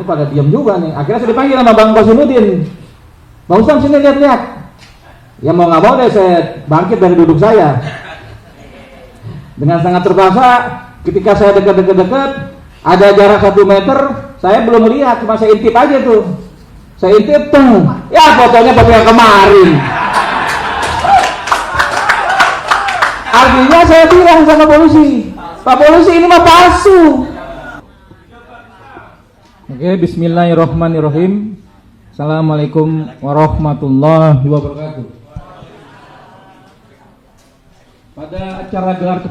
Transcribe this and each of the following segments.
Ini pada diam juga nih. Akhirnya saya dipanggil sama Bang Kosinudin. Bang Usam sini lihat-lihat. Ya mau nggak mau deh saya bangkit dari duduk saya. Dengan sangat terpaksa, ketika saya dekat-dekat, ada jarak 1 meter, saya belum lihat, cuma saya intip aja tuh. Saya intip, ya fotonya foto yang kemarin. Artinya saya bilang sama polisi, Pak polisi ini mah palsu. Oke, bismillahirrahmanirrahim. Assalamualaikum warahmatullahi wabarakatuh. Pada acara gelar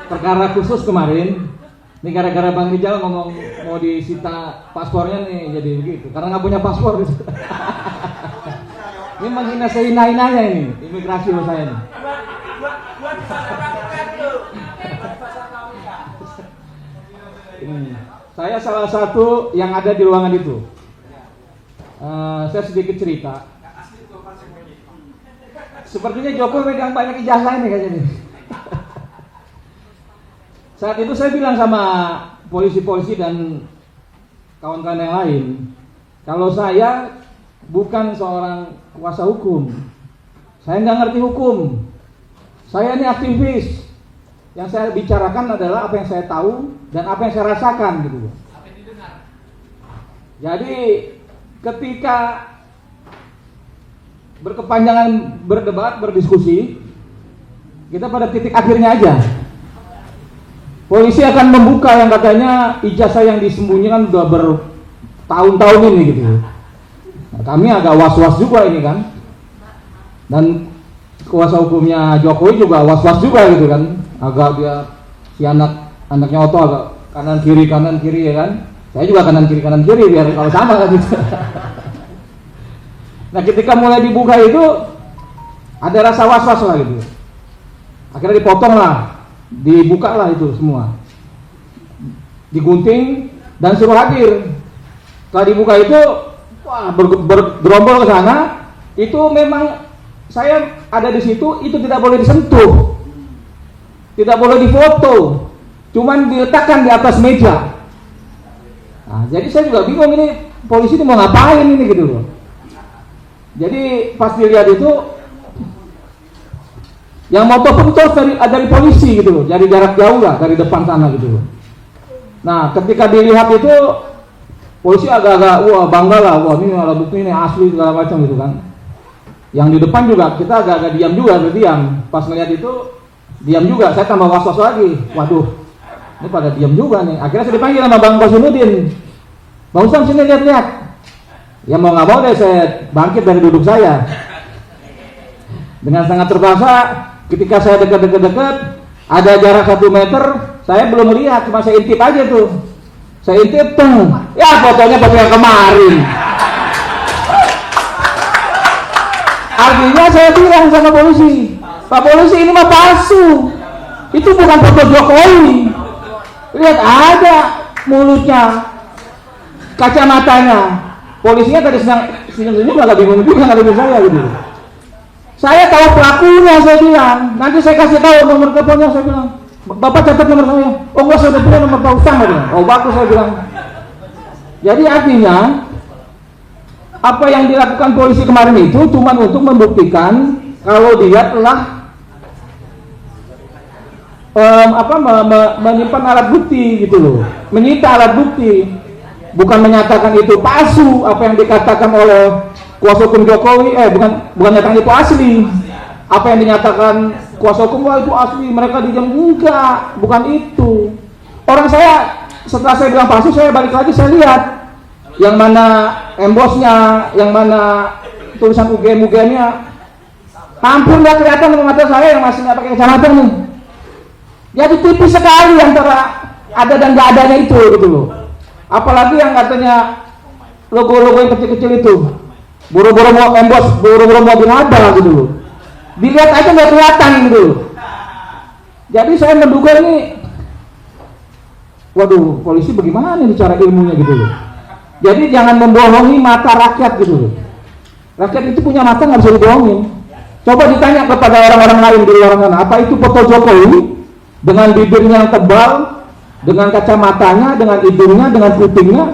perkara khusus kemarin, ini gara-gara Bang Rijal ngomong mau disita paspornya nih, jadi begitu. Karena nggak punya paspor. Ini menghina sehina-hinanya ini, imigrasi loh saya nih. Saya salah satu yang ada di ruangan itu. Saya sedikit cerita. Sepertinya Jokowi megang banyak ijazah ini kayaknya nih. Saat itu saya bilang sama polisi-polisi dan kawan-kawan yang lain, kalau saya bukan seorang kuasa hukum, saya nggak ngerti hukum. Saya ini aktivis. Yang saya bicarakan adalah apa yang saya tahu dan apa yang saya rasakan gitu. Jadi ketika berkepanjangan berdebat, berdiskusi, kita pada titik akhirnya aja. Polisi akan membuka yang katanya ijazah yang disembunyikan sudah bertahun-tahun ini gitu. Nah, kami agak was-was juga ini kan. Dan kuasa hukumnya Jokowi juga was-was juga gitu kan. Agak dia si anaknya Otto agak kanan kiri ya kan. Saya juga kanan kiri biar kalau sama kan gitu. Nah ketika mulai dibuka itu ada rasa was-was lah gitu. Akhirnya dipotong lah, dibuka lah itu semua, digunting dan suruh hadir. Setelah dibuka itu, wah bergerombol ke sana. Itu memang saya ada di situ, itu tidak boleh disentuh, tidak boleh difoto, cuman diletakkan di atas meja. Nah, jadi saya juga bingung ini polisi ini mau ngapain ini gitu loh. Jadi pas dilihat itu, yang moto pentos dari polisi gitu loh, dari jarak jauh lah, dari depan sana gitu loh. Nah, ketika dilihat itu, polisi agak-agak wah bangga lah, wah ini alat bukti ini asli segala macam gitu kan. Yang di depan juga kita agak-agak diam juga, berdiam. Pas ngeliat itu diam juga, saya tambah was-was lagi. Waduh, ini pada diam juga nih. Akhirnya saya dipanggil sama Bang Kosinudin. Bang Usam sini lihat-lihat. Ya mau nggak mau deh saya bangkit dari duduk saya. Dengan sangat terpaksa, ketika saya dekat-dekat, ada jarak 1 meter, saya belum lihat, cuma saya intip aja tuh. Saya intip, ya fotonya foto yang kemarin. Artinya saya bilang sama polisi, Pak polisi ini mah palsu. Itu bukan foto Jokowi. Lihat ada mulutnya, kacamatanya. Polisinya tadi senyum-senyum agak bingung juga ngadepin saya gitu. Saya tahu pelakunya, saya bilang. Nanti saya kasih tahu nomor teleponnya, saya bilang. Bapak catat nomor saya. Oh enggak, saya udah punya nomor Pak Usam, saya bilang. Oh bagus, saya bilang. Jadi artinya apa yang dilakukan polisi kemarin itu cuma untuk membuktikan kalau dia telah menyimpan alat bukti gitu loh, menyita alat bukti, bukan menyatakan itu palsu apa yang dikatakan oleh kuasa hukum Jokowi, bukan nyatakan itu asli, apa yang dinyatakan kuasa hukum wah itu asli, mereka diam, enggak, bukan itu. Orang saya setelah saya bilang palsu, saya balik lagi saya lihat yang mana embosnya, yang mana tulisan UGM-nya, hampir nggak kelihatan sama mata saya yang masih nggak pakai kacamata nih. Jadi tipis sekali antara ada dan nggak adanya itu gitu loh. Apalagi yang katanya logo-logo yang kecil-kecil itu, buru-buru mau embos, buru-buru mau dinada gitu loh. Dilihat aja nggak kelihatan gitu loh. Jadi saya menduga ini, waduh polisi bagaimana nih cara ilmunya gitu loh. Jadi jangan membohongi mata rakyat gitu loh. Rakyat itu punya mata nggak bisa dibohongin. Coba ditanya kepada orang-orang lain di luar sana, apa itu foto Jokowi dengan bibirnya yang tebal, dengan kacamatanya, dengan hidungnya, dengan kupingnya,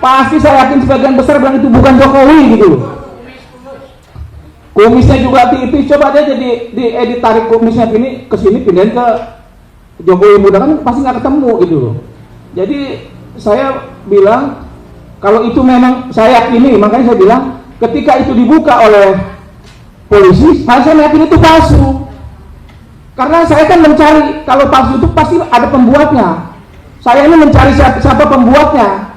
pasti saya yakin sebagian besar bilang itu bukan Jokowi gitu. Kumisnya juga tipis, coba aja diedit tarik kumisnya ini ke sini pindahin ke Jokowi muda kan pasti nggak ketemu gitu loh. Jadi saya bilang kalau itu memang saya yakini, makanya saya bilang ketika itu dibuka oleh polisi, saya yakin itu palsu. Karena saya kan mencari, kalau palsu itu pasti ada pembuatnya. Saya ini mencari siapa pembuatnya.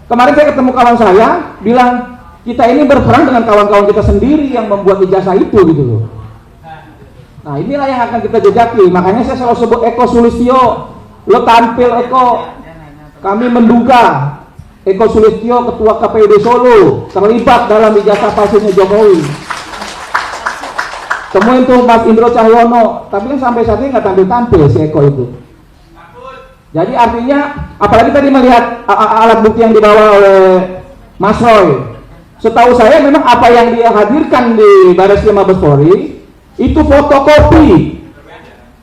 Kemarin saya ketemu kawan saya, bilang kita ini berperang dengan kawan-kawan kita sendiri yang membuat ijazah itu gitu loh. Nah inilah yang akan kita jejaki. Makanya saya selalu sebut Eko Sulistyo. Lo tampil Eko. Kami menduga Eko Sulistyo, Ketua KPUD Solo, terlibat dalam ijazah palsunya Jokowi. Temuin tuh Mas Indro Cahyono, tapi kan sampai saat ini nggak tampil-tampil si Eko itu. Jadi artinya, apalagi tadi melihat alat bukti yang dibawa oleh Mas Roy. Setahu saya memang apa yang dia hadirkan di Bareskrim Mabes Polri itu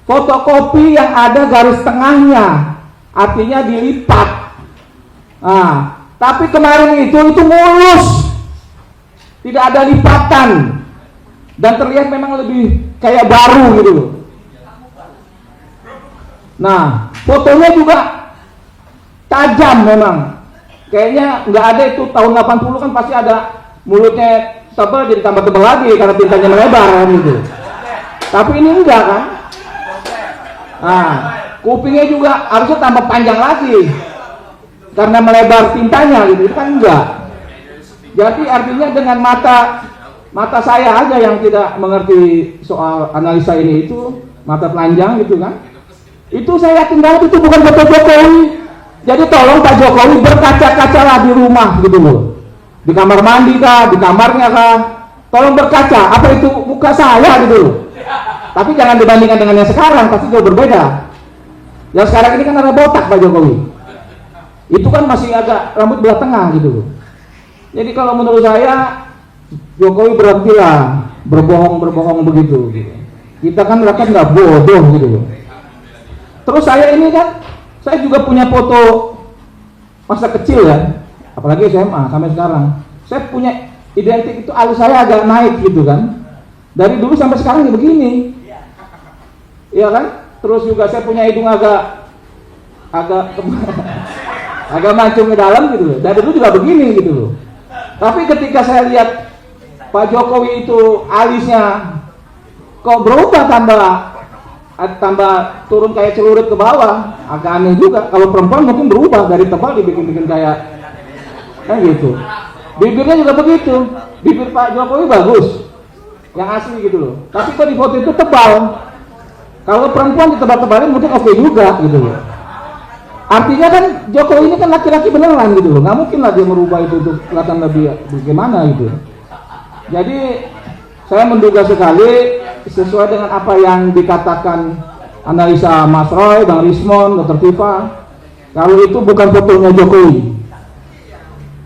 fotokopi yang ada garis tengahnya, artinya dilipat. Nah, tapi kemarin itu mulus, tidak ada lipatan. Dan terlihat memang lebih kayak baru gitu loh. Nah, fotonya juga tajam memang. Kayaknya nggak ada itu tahun 80 kan pasti ada mulutnya tebal jadi tambah tebal lagi karena tintanya melebar kan gitu. Tapi ini enggak kan? Nah, kupingnya juga harusnya tambah panjang lagi karena melebar tintanya gitu. Itu kan enggak. Jadi artinya dengan mata saya aja yang tidak mengerti soal analisa ini itu mata telanjang gitu kan, itu saya yakin banget itu bukan foto Jokowi. Jadi tolong Pak Jokowi berkaca-kaca lah di rumah gitu loh, di kamar mandi kah, di kamarnya kah, tolong berkaca. Apa itu muka saya gitu loh. Tapi jangan dibandingkan dengan yang sekarang, pasti jauh berbeda. Yang sekarang ini kan ada botak Pak Jokowi, itu kan masih agak rambut belah tengah gitu loh. Jadi kalau menurut saya Jokowi berhentilah berbohong begitu gitu. Kita kan rakyat nggak bodoh gitu loh. Terus saya ini kan, saya juga punya foto masa kecil ya, apalagi SMA sampai sekarang. Saya punya identik itu, alis saya agak naik gitu kan. Dari dulu sampai sekarang ya begini. Iya kan? Terus juga saya punya hidung agak agak mancung ke dalam gitu loh. Dari dulu juga begini gitu loh. Tapi ketika saya lihat Pak Jokowi itu alisnya kok berubah tambah turun kayak celurit ke bawah, agak aneh juga. Kalau perempuan mungkin berubah dari tebal dibikin kayak gitu. Bibirnya juga begitu. Bibir Pak Jokowi bagus, yang asli gitu loh. Tapi kok di foto itu tebal. Kalau perempuan ditebal-tebalin mungkin oke juga gitu loh. Artinya kan Jokowi ini kan laki-laki beneran gitu loh. Nggak mungkin lah dia merubah itu untuk kelihatan lebih bagaimana gitu. Jadi saya menduga sekali sesuai dengan apa yang dikatakan analisa Mas Roy, Bang Rismon, Dr. Tifa, kalau itu bukan fotonya Jokowi.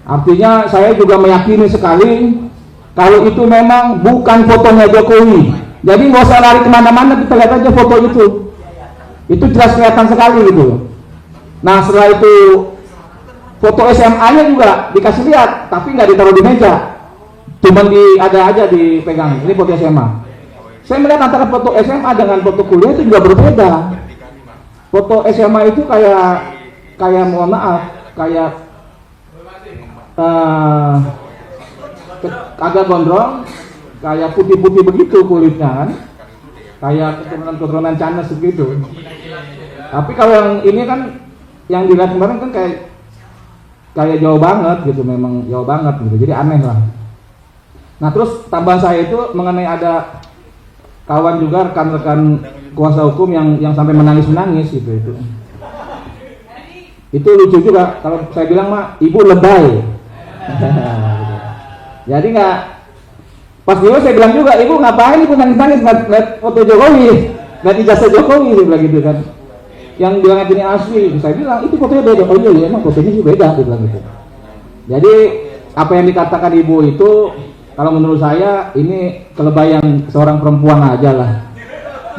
Artinya saya juga meyakini sekali kalau itu memang bukan fotonya Jokowi. Jadi nggak usah lari kemana-mana, kita lihat aja foto itu. Itu jelas kelihatan sekali gitu. Nah setelah itu foto SMA-nya juga dikasih lihat, tapi nggak ditaruh di meja. Cuman ada aja dipegang. Ini foto SMA. Saya melihat antara foto SMA dengan foto kuliah itu juga berbeda. Foto SMA itu kayak mohon maaf, kayak agak gondrong, kayak putih-putih begitu kulitnya kan, kayak keturunan Chinese begitu. Tapi kalau yang ini kan, yang dilihat kemarin kan kayak jauh banget gitu, memang jauh banget gitu. Jadi aneh lah. Nah terus tambahan saya itu mengenai ada kawan juga rekan-rekan kuasa hukum yang sampai menangis gitu itu. Itu lucu juga kalau saya bilang mah ibu lebay. Jadi nggak, pas dulu saya bilang juga ibu ngapain ibu nangis-nangis lihat foto Jokowi, lihat ijazah Jokowi, dia bilang gitu kan. Yang bilang ini asli, saya bilang itu fotonya beda. Oh iya emang fotonya sih beda, dia bilang gitu. Jadi apa yang dikatakan ibu itu, kalau menurut saya ini kelebayang seorang perempuan aja lah.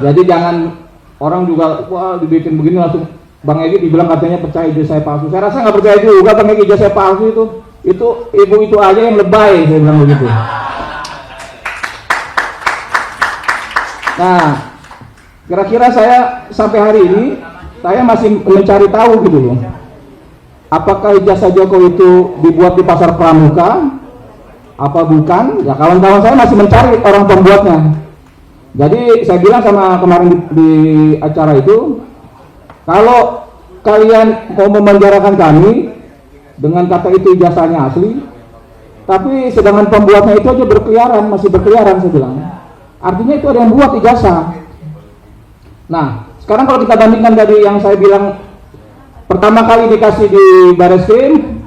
Jadi jangan orang juga wah dibikin begini langsung Bang Egy dibilang katanya percaya ijazah saya palsu. Saya rasa nggak percaya juga Bang Egy ijazah saya palsu itu ibu itu aja yang lebay, saya bilang begitu. Nah, kira-kira saya sampai hari ini saya masih mencari tahu gitu loh. Apakah ijazah Jokowi itu dibuat di pasar pramuka? Apa bukan? Ya kawan-kawan saya masih mencari orang pembuatnya. Jadi saya bilang sama kemarin di acara itu, kalau kalian mau memenjarakan kami dengan kata itu ijazahnya asli, tapi sedangkan pembuatnya itu aja berkeliaran, masih berkeliaran, saya bilang. Artinya itu ada yang buat ijazah. Nah, sekarang kalau kita bandingkan dari yang saya bilang pertama kali dikasih di Bareskrim,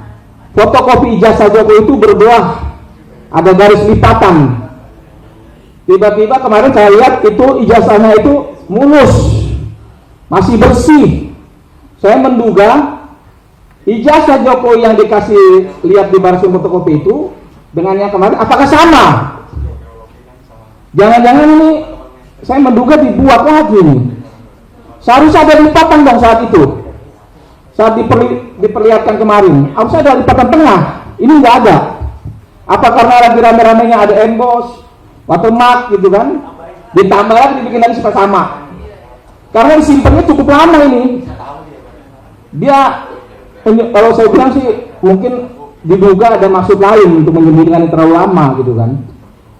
fotokopi ijazah Jokowi itu berbuah, ada garis lipatan. Tiba-tiba kemarin saya lihat itu ijazahnya itu mulus, masih bersih. Saya menduga ijazah Jokowi yang dikasih lihat di Bareskrim fotokopi itu dengan yang kemarin apakah sama? Jangan-jangan ini saya menduga dibuat lagi nih. Seharusnya ada lipatan dong saat itu. Saat diperlihatkan kemarin, harusnya ada lipatan tengah. Ini nggak ada. Apa karena lagi rame-ramenya ada emboss, watermark gitu kan? Ditambah lagi dibikin lagi supaya sama. Karena disimpannya cukup lama ini. Dia, kalau saya bilang sih mungkin diduga ada maksud lain untuk menyembunyikan yang terlalu lama gitu kan.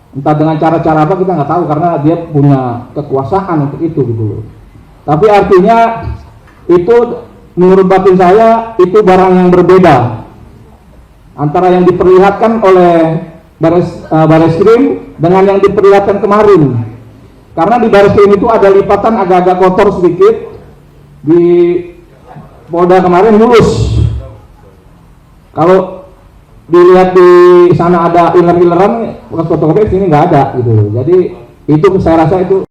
Entah dengan cara-cara apa kita nggak tahu, karena dia punya kekuasaan untuk itu gitu. Tapi artinya itu menurut batin saya itu barang yang berbeda antara yang diperlihatkan oleh Bareskrim dengan yang diperlihatkan kemarin. Karena di Bareskrim itu ada lipatan agak-agak kotor sedikit, di Polda kemarin mulus. Kalau dilihat di sana ada iler-ileran bekas fotokopi, sini nggak ada gitu. Jadi itu saya rasa itu